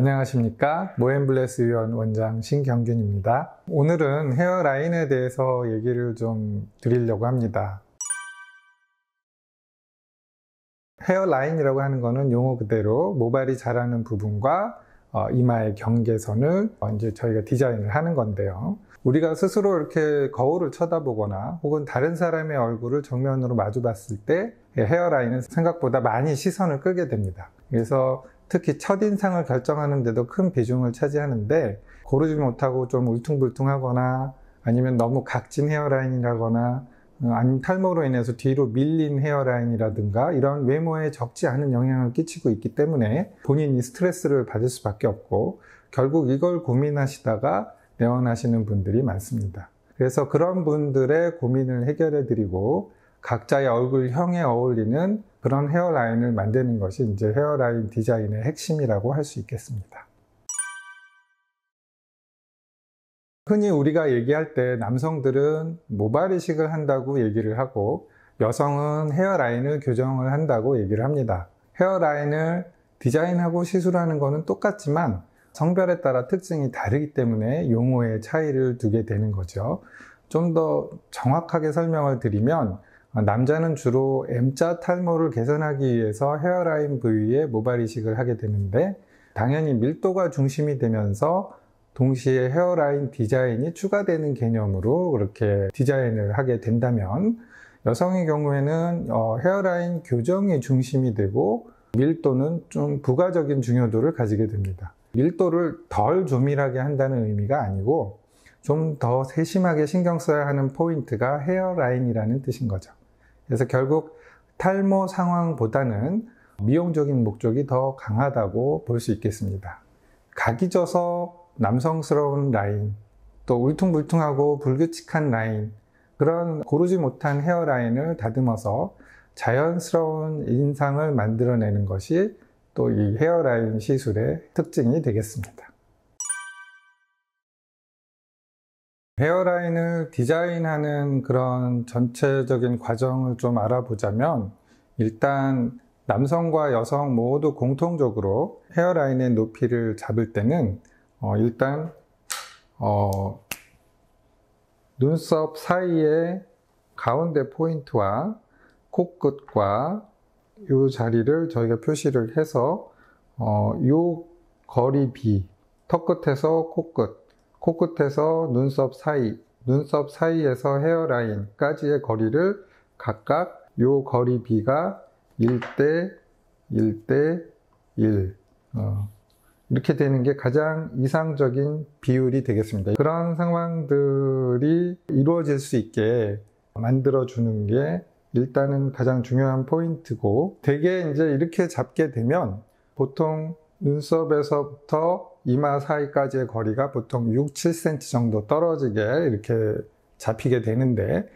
안녕하십니까. 모앤블레스 유연 원장 신경균입니다. 오늘은 헤어라인에 대해서 얘기를 좀 드리려고 합니다. 헤어라인이라고 하는 거는 용어 그대로 모발이 자라는 부분과 이마의 경계선을 이제 저희가 디자인을 하는 건데요. 우리가 스스로 이렇게 거울을 쳐다보거나 혹은 다른 사람의 얼굴을 정면으로 마주 봤을 때 헤어라인은 생각보다 많이 시선을 끄게 됩니다. 그래서 특히 첫인상을 결정하는 데도 큰 비중을 차지하는데, 고르지 못하고 좀 울퉁불퉁하거나 아니면 너무 각진 헤어라인이라거나 아니면 탈모로 인해서 뒤로 밀린 헤어라인이라든가 이런 외모에 적지 않은 영향을 끼치고 있기 때문에 본인이 스트레스를 받을 수밖에 없고, 결국 이걸 고민하시다가 내원하시는 분들이 많습니다. 그래서 그런 분들의 고민을 해결해 드리고 각자의 얼굴형에 어울리는 그런 헤어라인을 만드는 것이 이제 헤어라인 디자인의 핵심이라고 할 수 있겠습니다. 흔히 우리가 얘기할 때 남성들은 모발 이식을 한다고 얘기를 하고, 여성은 헤어라인을 교정을 한다고 얘기를 합니다. 헤어라인을 디자인하고 시술하는 것은 똑같지만 성별에 따라 특징이 다르기 때문에 용어의 차이를 두게 되는 거죠. 좀 더 정확하게 설명을 드리면, 남자는 주로 M자 탈모를 개선하기 위해서 헤어라인 부위에 모발 이식을 하게 되는데, 당연히 밀도가 중심이 되면서 동시에 헤어라인 디자인이 추가되는 개념으로 그렇게 디자인을 하게 된다면, 여성의 경우에는 헤어라인 교정이 중심이 되고 밀도는 좀 부가적인 중요도를 가지게 됩니다. 밀도를 덜 조밀하게 한다는 의미가 아니고 좀 더 세심하게 신경 써야 하는 포인트가 헤어라인이라는 뜻인 거죠. 그래서 결국 탈모 상황보다는 미용적인 목적이 더 강하다고 볼 수 있겠습니다. 각이 져서 남성스러운 라인, 또 울퉁불퉁하고 불규칙한 라인, 그런 고르지 못한 헤어라인을 다듬어서 자연스러운 인상을 만들어내는 것이 또 이 헤어라인 시술의 특징이 되겠습니다. 헤어라인을 디자인하는 그런 전체적인 과정을 좀 알아보자면, 일단 남성과 여성 모두 공통적으로 헤어라인의 높이를 잡을 때는 일단 눈썹 사이의 가운데 포인트와 코끝과 이 자리를 저희가 표시를 해서 이 거리 B, 턱 끝에서 코끝, 코끝에서 눈썹 사이, 눈썹 사이에서 헤어라인까지의 거리를 각각 이 거리 B가 1대 1대 1 이렇게 되는 게 가장 이상적인 비율이 되겠습니다. 그런 상황들이 이루어질 수 있게 만들어주는 게 일단은 가장 중요한 포인트고, 대개 이제 이렇게 잡게 되면 보통 눈썹에서부터 이마 사이까지의 거리가 보통 6, 7cm 정도 떨어지게 이렇게 잡히게 되는데,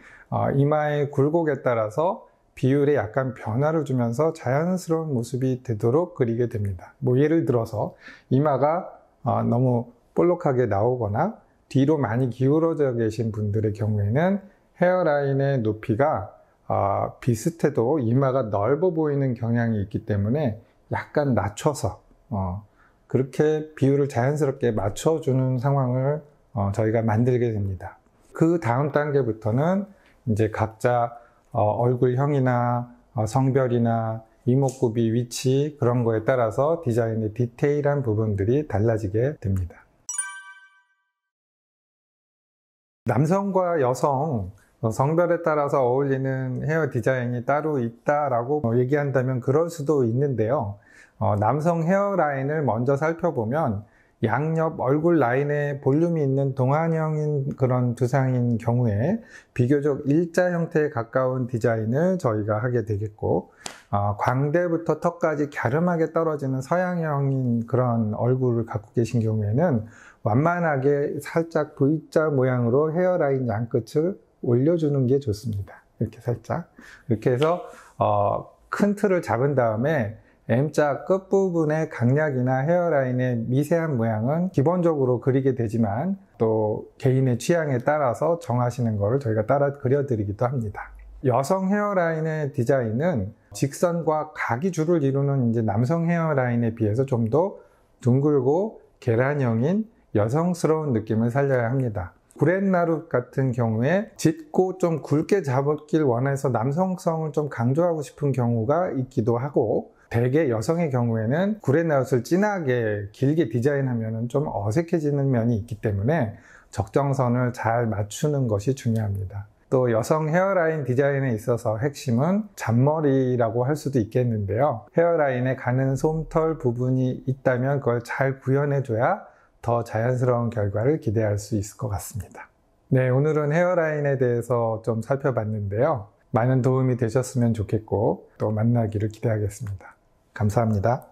이마의 굴곡에 따라서 비율에 약간 변화를 주면서 자연스러운 모습이 되도록 그리게 됩니다. 예를 들어서 이마가 너무 볼록하게 나오거나 뒤로 많이 기울어져 계신 분들의 경우에는 헤어라인의 높이가 비슷해도 이마가 넓어 보이는 경향이 있기 때문에 약간 낮춰서 그렇게 비율을 자연스럽게 맞춰주는 상황을 저희가 만들게 됩니다. 그 다음 단계부터는 이제 각자 얼굴형이나 성별이나 이목구비 위치, 그런 거에 따라서 디자인의 디테일한 부분들이 달라지게 됩니다. 남성과 여성 성별에 따라서 어울리는 헤어 디자인이 따로 있다라고 얘기한다면 그럴 수도 있는데요. 남성 헤어라인을 먼저 살펴보면 양옆 얼굴 라인에 볼륨이 있는 동안형인 그런 두상인 경우에 비교적 일자 형태에 가까운 디자인을 저희가 하게 되겠고, 광대부터 턱까지 갸름하게 떨어지는 서양형인 그런 얼굴을 갖고 계신 경우에는 완만하게 살짝 V자 모양으로 헤어라인 양끝을 올려주는 게 좋습니다. 이렇게 살짝. 이렇게 해서 큰 틀을 잡은 다음에 M자 끝부분의 강약이나 헤어라인의 미세한 모양은 기본적으로 그리게 되지만, 또 개인의 취향에 따라서 정하시는 것을 저희가 따라 그려드리기도 합니다. 여성 헤어라인의 디자인은 직선과 각이 주를 이루는 이제 남성 헤어라인에 비해서 좀 더 둥글고 계란형인 여성스러운 느낌을 살려야 합니다. 구렛나룻 같은 경우에 짙고 좀 굵게 잡았길 원해서 남성성을 좀 강조하고 싶은 경우가 있기도 하고, 대개 여성의 경우에는 구렛나룻을 진하게 길게 디자인하면 좀 어색해지는 면이 있기 때문에 적정선을 잘 맞추는 것이 중요합니다. 또 여성 헤어라인 디자인에 있어서 핵심은 잔머리라고 할 수도 있겠는데요. 헤어라인에 가는 솜털 부분이 있다면 그걸 잘 구현해줘야 더 자연스러운 결과를 기대할 수 있을 것 같습니다. 네, 오늘은 헤어라인에 대해서 좀 살펴봤는데요. 많은 도움이 되셨으면 좋겠고 또 만나기를 기대하겠습니다. 감사합니다.